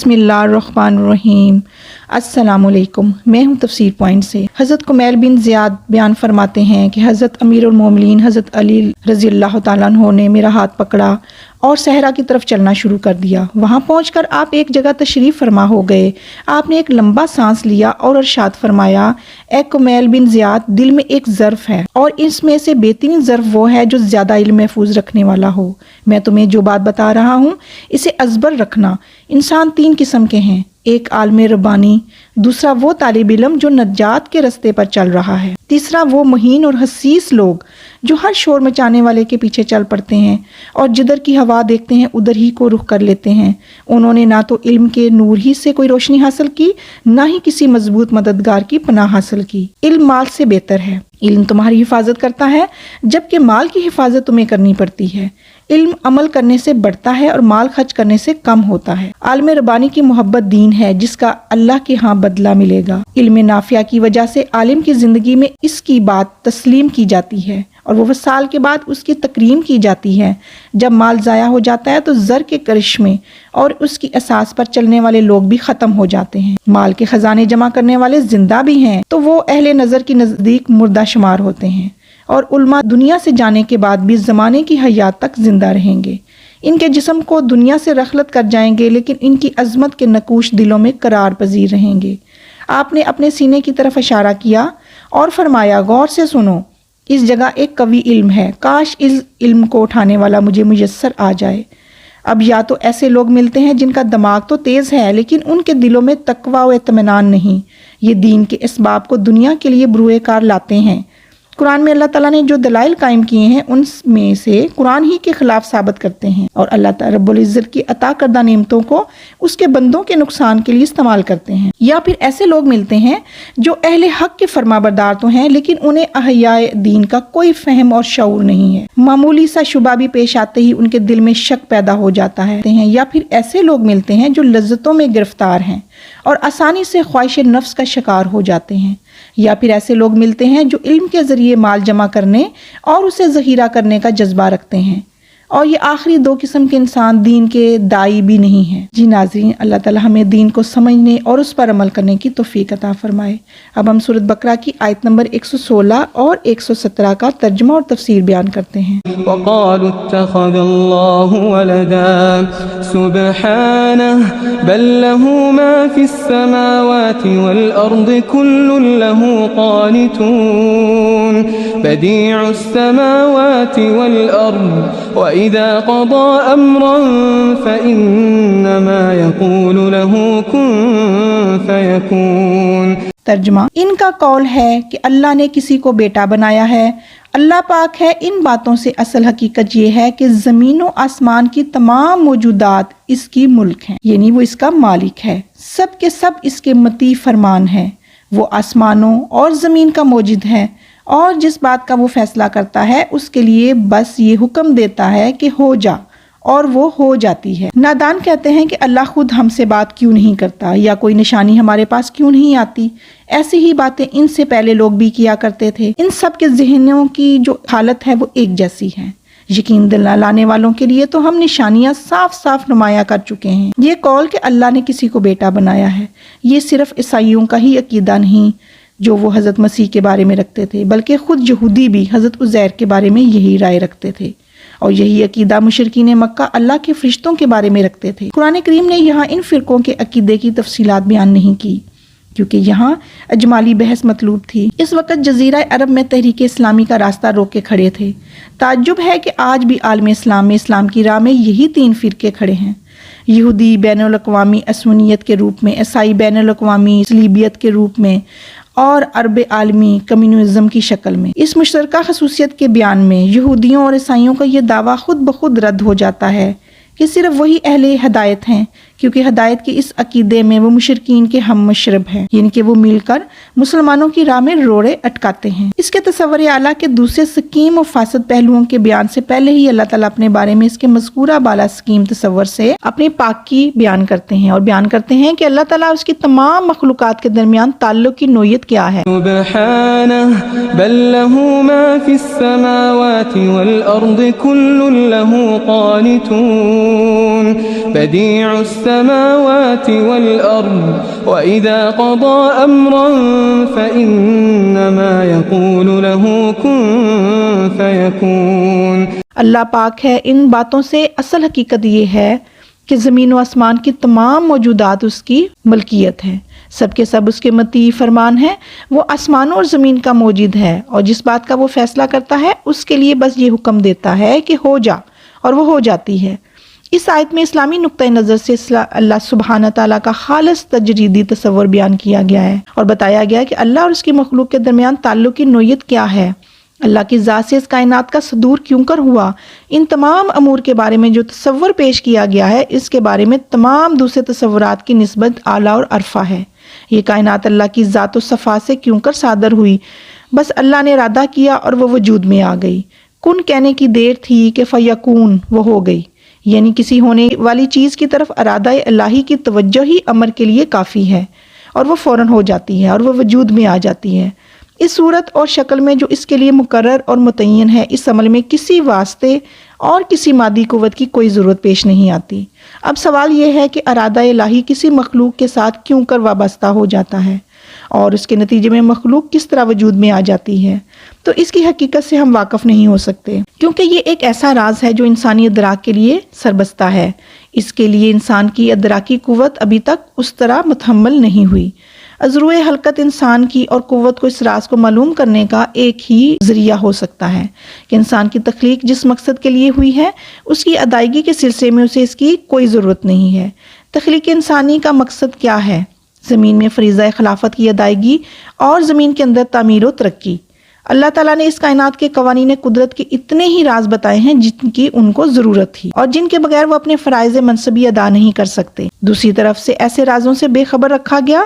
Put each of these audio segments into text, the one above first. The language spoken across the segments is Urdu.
بسم اللہ الرحمن الرحیم۔ السلام علیکم، میں ہوں تفسیر پوائنٹ سے۔ حضرت کمیل بن زیاد بیان فرماتے ہیں کہ حضرت امیر المومنین حضرت علی رضی اللہ تعالیٰ عنہ نے میرا ہاتھ پکڑا اور صحرا کی طرف چلنا شروع کر دیا۔ وہاں پہنچ کر آپ ایک جگہ تشریف فرما ہو گئے۔ آپ نے ایک لمبا سانس لیا اور ارشاد فرمایا، اے کمیل بن زیاد، دل میں ایک ظرف ہے اور اس میں سے بہترین ظرف وہ ہے جو زیادہ علم محفوظ رکھنے والا ہو۔ میں تمہیں جو بات بتا رہا ہوں اسے ازبر رکھنا۔ انسان تین قسم کے ہیں، ایک عالم ربانی، دوسرا وہ طالب علم جو نجات کے رستے پر چل رہا ہے، تیسرا وہ مہین اور حسیس لوگ جو ہر شور مچانے والے کے پیچھے چل پڑتے ہیں اور جدھر کی ہوا دیکھتے ہیں ادھر ہی کو رخ کر لیتے ہیں۔ انہوں نے نہ تو علم کے نور ہی سے کوئی روشنی حاصل کی، نہ ہی کسی مضبوط مددگار کی پناہ حاصل کی۔ علم مال سے بہتر ہے، علم تمہاری حفاظت کرتا ہے جبکہ مال کی حفاظت تمہیں کرنی پڑتی ہے۔ علم عمل کرنے سے بڑھتا ہے اور مال خرچ کرنے سے کم ہوتا ہے۔ عالم ربانی کی محبت دین ہے جس کا اللہ کے ہاں بدلہ ملے گا۔ علم نافع کی وجہ سے عالم کی زندگی میں اس کی بات تسلیم کی جاتی ہے اور وہ وصال کے بعد اس کی تکریم کی جاتی ہے۔ جب مال ضائع ہو جاتا ہے تو زر کے کرشمے اور اس کی اساس پر چلنے والے لوگ بھی ختم ہو جاتے ہیں۔ مال کے خزانے جمع کرنے والے زندہ بھی ہیں تو وہ اہل نظر کی نزدیک مردہ شمار ہوتے ہیں، اور علماء دنیا سے جانے کے بعد بھی زمانے کی حیات تک زندہ رہیں گے۔ ان کے جسم کو دنیا سے رخلت کر جائیں گے لیکن ان کی عظمت کے نقوش دلوں میں قرار پذیر رہیں گے۔ آپ نے اپنے سینے کی طرف اشارہ کیا اور فرمایا، غور سے سنو، اس جگہ ایک قوی علم ہے، کاش اس علم کو اٹھانے والا مجھے میسر آ جائے۔ اب یا تو ایسے لوگ ملتے ہیں جن کا دماغ تو تیز ہے لیکن ان کے دلوں میں تقویٰ و اطمینان نہیں، یہ دین کے اسباب کو دنیا کے لیے بروئے کار لاتے ہیں۔ قرآن میں اللہ تعالیٰ نے جو دلائل قائم کیے ہیں ان میں سے قرآن ہی کے خلاف ثابت کرتے ہیں، اور اللہ تعالیٰ رب العزت کی عطا کردہ نعمتوں کو اس کے بندوں کے نقصان کے لیے استعمال کرتے ہیں۔ یا پھر ایسے لوگ ملتے ہیں جو اہل حق کے فرما بردار تو ہیں لیکن انہیں احیاء دین کا کوئی فہم اور شعور نہیں ہے، معمولی سا شبہ بھی پیش آتے ہی ان کے دل میں شک پیدا ہو جاتا ہے۔ یا پھر ایسے لوگ ملتے ہیں جو لذتوں میں گرفتار ہیں اور آسانی سے خواہش نفس کا شکار ہو جاتے ہیں۔ یا پھر ایسے لوگ ملتے ہیں جو علم کے ذریعے مال جمع کرنے اور اسے ذخیرہ کرنے کا جذبہ رکھتے ہیں، اور یہ آخری دو قسم کے انسان دین کے داعی بھی نہیں ہیں۔ جی ناظرین، اللہ تعالی ہمیں دین کو سمجھنے اور اس پر عمل کرنے کی توفیق عطا فرمائے۔ اب ہم سورۃ بقرہ کی آیت نمبر 116 اور 117 کا ترجمہ اور تفسیر بیان کرتے ہیں۔ وقالوا اتخذ الله ولدا سبحانه بل له ما في السماوات والأرض كل له قانتون بديع السماوات والأرض وإذا قضى أمرا فإنما يقول له كن فيكون۔ ترجمہ، ان کا قول ہے کہ اللہ نے کسی کو بیٹا بنایا ہے۔ اللہ پاک ہے، ان باتوں سے اصل حقیقت یہ ہے کہ زمین و آسمان کی تمام موجودات اس کی ملک ہیں، یعنی وہ اس کا مالک ہے، سب کے سب اس کے مطیع فرمان ہے۔ وہ آسمانوں اور زمین کا موجد ہے اور جس بات کا وہ فیصلہ کرتا ہے اس کے لیے بس یہ حکم دیتا ہے کہ ہو جا، اور وہ ہو جاتی ہے۔ نادان کہتے ہیں کہ اللہ خود ہم سے بات کیوں نہیں کرتا یا کوئی نشانی ہمارے پاس کیوں نہیں آتی۔ ایسی ہی باتیں ان سے پہلے لوگ بھی کیا کرتے تھے۔ ان سب کے ذہنوں کی جو حالت ہے وہ ایک جیسی ہے۔ یقین دل لانے والوں کے لیے تو ہم نشانیاں صاف صاف نمایاں کر چکے ہیں۔ یہ قول کہ اللہ نے کسی کو بیٹا بنایا ہے، یہ صرف عیسائیوں کا ہی عقیدہ نہیں جو وہ حضرت مسیح کے بارے میں رکھتے تھے، بلکہ خود یہودی بھی حضرت عزیر کے بارے میں یہی رائے رکھتے تھے، اور یہی عقیدہ مشرکین مکہ اللہ کے فرشتوں کے بارے میں رکھتے تھے۔ قرآن کریم نے یہاں ان فرقوں کے عقیدے کی تفصیلات بیان نہیں کی کیونکہ یہاں اجمالی بحث مطلوب تھی۔ اس وقت جزیرہ عرب میں تحریک اسلامی کا راستہ روک کے کھڑے تھے۔ تعجب ہے کہ آج بھی عالم اسلام میں اسلام کی راہ میں یہی تین فرقے کھڑے ہیں، یہودی بین الاقوامی عصمانیت کے روپ میں، عیسائی بین الاقوامی صلیبیت کے روپ میں، اور عرب عالمی کمیونزم کی شکل میں۔ اس مشترکہ خصوصیت کے بیان میں یہودیوں اور عیسائیوں کا یہ دعویٰ خود بخود رد ہو جاتا ہے کہ صرف وہی اہل ہدایت ہیں، کیونکہ ہدایت کے اس عقیدے میں وہ مشرکین کے ہم مشرب ہیں، یعنی کہ وہ مل کر مسلمانوں کی راہ میں روڑے اٹکاتے ہیں۔ اس کے تصور اعلیٰ کے دوسرے سکیم و فاسد پہلوؤں کے بیان سے پہلے ہی اللہ تعالیٰ اپنے بارے میں اس کے مذکورہ بالا سکیم تصور سے اپنے پاکی بیان کرتے ہیں، اور بیان کرتے ہیں کہ اللہ تعالیٰ اس کی تمام مخلوقات کے درمیان تعلق کی نوعیت کیا ہے۔ سبحانہ بل له ما في السماوات والأرض كل له قانتون بديع السماوات السماوات والأرض وإذا قضى أمرا فإنما يقول له كن فيكون۔ اللہ پاک ہے، ان باتوں سے اصل حقیقت یہ ہے کہ زمین و آسمان کی تمام موجودات اس کی ملکیت ہے، سب کے سب اس کے مطیع فرمان ہے۔ وہ آسمانوں اور زمین کا موجد ہے، اور جس بات کا وہ فیصلہ کرتا ہے اس کے لیے بس یہ حکم دیتا ہے کہ ہو جا، اور وہ ہو جاتی ہے۔ اس آیت میں اسلامی نقطۂ نظر سے اللہ سبحانہ تعالیٰ کا خالص تجریدی تصور بیان کیا گیا ہے، اور بتایا گیا کہ اللہ اور اس کی مخلوق کے درمیان تعلق کی نوعیت کیا ہے، اللہ کی ذات سے اس کائنات کا صدور کیوں کر ہوا۔ ان تمام امور کے بارے میں جو تصور پیش کیا گیا ہے، اس کے بارے میں تمام دوسرے تصورات کی نسبت اعلیٰ اور عرفہ ہے۔ یہ کائنات اللہ کی ذات و صفات سے کیوں کر صادر ہوئی، بس اللہ نے ارادہ کیا اور وہ وجود میں آ گئی۔ کن کہنے کی دیر تھی کہ فیکون، وہ ہو گئی، یعنی کسی ہونے والی چیز کی طرف ارادہ الہی کی توجہ ہی امر کے لیے کافی ہے، اور وہ فوراً ہو جاتی ہے اور وہ وجود میں آ جاتی ہے۔ اس صورت اور شکل میں جو اس کے لیے مقرر اور متعین ہے، اس عمل میں کسی واسطے اور کسی مادی قوت کی کوئی ضرورت پیش نہیں آتی۔ اب سوال یہ ہے کہ ارادہ الہی کسی مخلوق کے ساتھ کیوں کر وابستہ ہو جاتا ہے، اور اس کے نتیجے میں مخلوق کس طرح وجود میں آ جاتی ہے، تو اس کی حقیقت سے ہم واقف نہیں ہو سکتے، کیونکہ یہ ایک ایسا راز ہے جو انسانی ادراک کے لیے سربستہ ہے۔ اس کے لیے انسان کی ادراکی قوت ابھی تک اس طرح متحمل نہیں ہوئی۔ عذروِ حلقت انسان کی اور قوت کو اس راز کو معلوم کرنے کا ایک ہی ذریعہ ہو سکتا ہے کہ انسان کی تخلیق جس مقصد کے لیے ہوئی ہے، اس کی ادائیگی کے سلسلے میں اسے اس کی کوئی ضرورت نہیں ہے۔ تخلیق انسانی کا مقصد کیا ہے؟ زمین میں فریضہ خلافت کی ادائیگی اور زمین کے اندر تعمیر و ترقی۔ اللہ تعالیٰ نے اس کائنات کے قوانین قدرت کے اتنے ہی راز بتائے ہیں جن کی ان کو ضرورت تھی، اور جن کے بغیر وہ اپنے فرائض منصبی ادا نہیں کر سکتے۔ دوسری طرف سے ایسے رازوں سے بے خبر رکھا گیا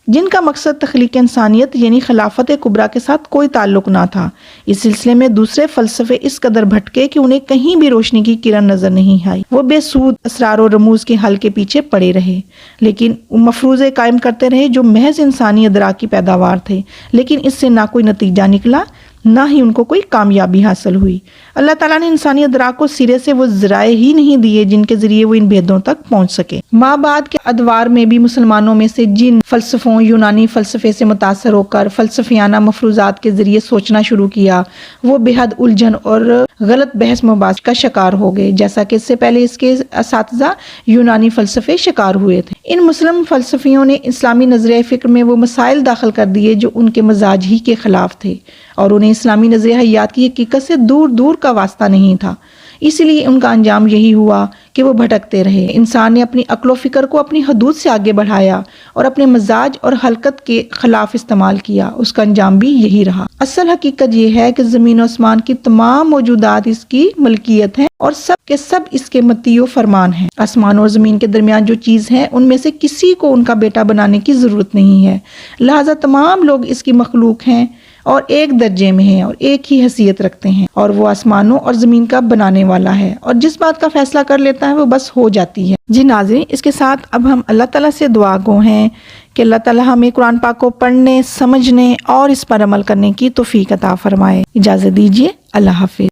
جن کا مقصد تخلیق انسانیت یعنی خلافت کبریٰ کے ساتھ کوئی تعلق نہ تھا۔ اس سلسلے میں دوسرے فلسفے اس قدر بھٹکے کہ انہیں کہیں بھی روشنی کی کرن نظر نہیں آئی۔ وہ بے سود اسرار و رموز کے حل کے پیچھے پڑے رہے، لیکن مفروضے قائم کرتے رہے جو محض انسانی ادراک کی پیداوار تھے، لیکن اس سے نہ کوئی نتیجہ نکلا، نہ ہی ان کو کوئی کامیابی حاصل ہوئی۔ اللہ تعالیٰ نے انسانی ادراک کو سرے سے وہ ذرائع ہی نہیں دیے جن کے ذریعے وہ ان بھیدوں تک پہنچ سکے۔ مابعد کے ادوار میں بھی مسلمانوں میں سے جن فلسفوں یونانی فلسفے سے متاثر ہو کر فلسفیانہ مفروضات کے ذریعے سوچنا شروع کیا، وہ بے حد الجھن اور غلط بحث مباحث کا شکار ہو گئے، جیسا کہ اس سے پہلے اس کے اساتذہ یونانی فلسفے شکار ہوئے تھے۔ ان مسلم فلسفیوں نے اسلامی نظریہ فکر میں وہ مسائل داخل کر دیے جو ان کے مزاج ہی کے خلاف تھے، اور انہیں اسلامی نظریہ حیات کی حقیقت سے دور دور کا واسطہ نہیں تھا۔ اسی لیے ان کا انجام یہی ہوا کہ وہ بھٹکتے رہے۔ انسان نے اپنی عقل و فکر کو اپنی حدود سے آگے بڑھایا اور اپنے مزاج اور حلقت کے خلاف استعمال کیا، اس کا انجام بھی یہی رہا۔ اصل حقیقت یہ ہے کہ زمین و آسمان کی تمام موجودات اس کی ملکیت ہیں، اور سب کے سب اس کے مطیع و فرمان ہیں۔ آسمان اور زمین کے درمیان جو چیز ہے، ان میں سے کسی کو ان کا بیٹا بنانے کی ضرورت نہیں ہے، لہذا تمام لوگ اس کی مخلوق ہیں اور ایک درجے میں ہیں اور ایک ہی حیثیت رکھتے ہیں، اور وہ آسمانوں اور زمین کا بنانے والا ہے، اور جس بات کا فیصلہ کر لیتا ہے وہ بس ہو جاتی ہے۔ جی ناظرین، اس کے ساتھ اب ہم اللہ تعالیٰ سے دعا گو ہیں کہ اللہ تعالیٰ ہمیں قرآن پاک کو پڑھنے، سمجھنے اور اس پر عمل کرنے کی توفیق عطا فرمائے۔ اجازت دیجیے، اللہ حافظ۔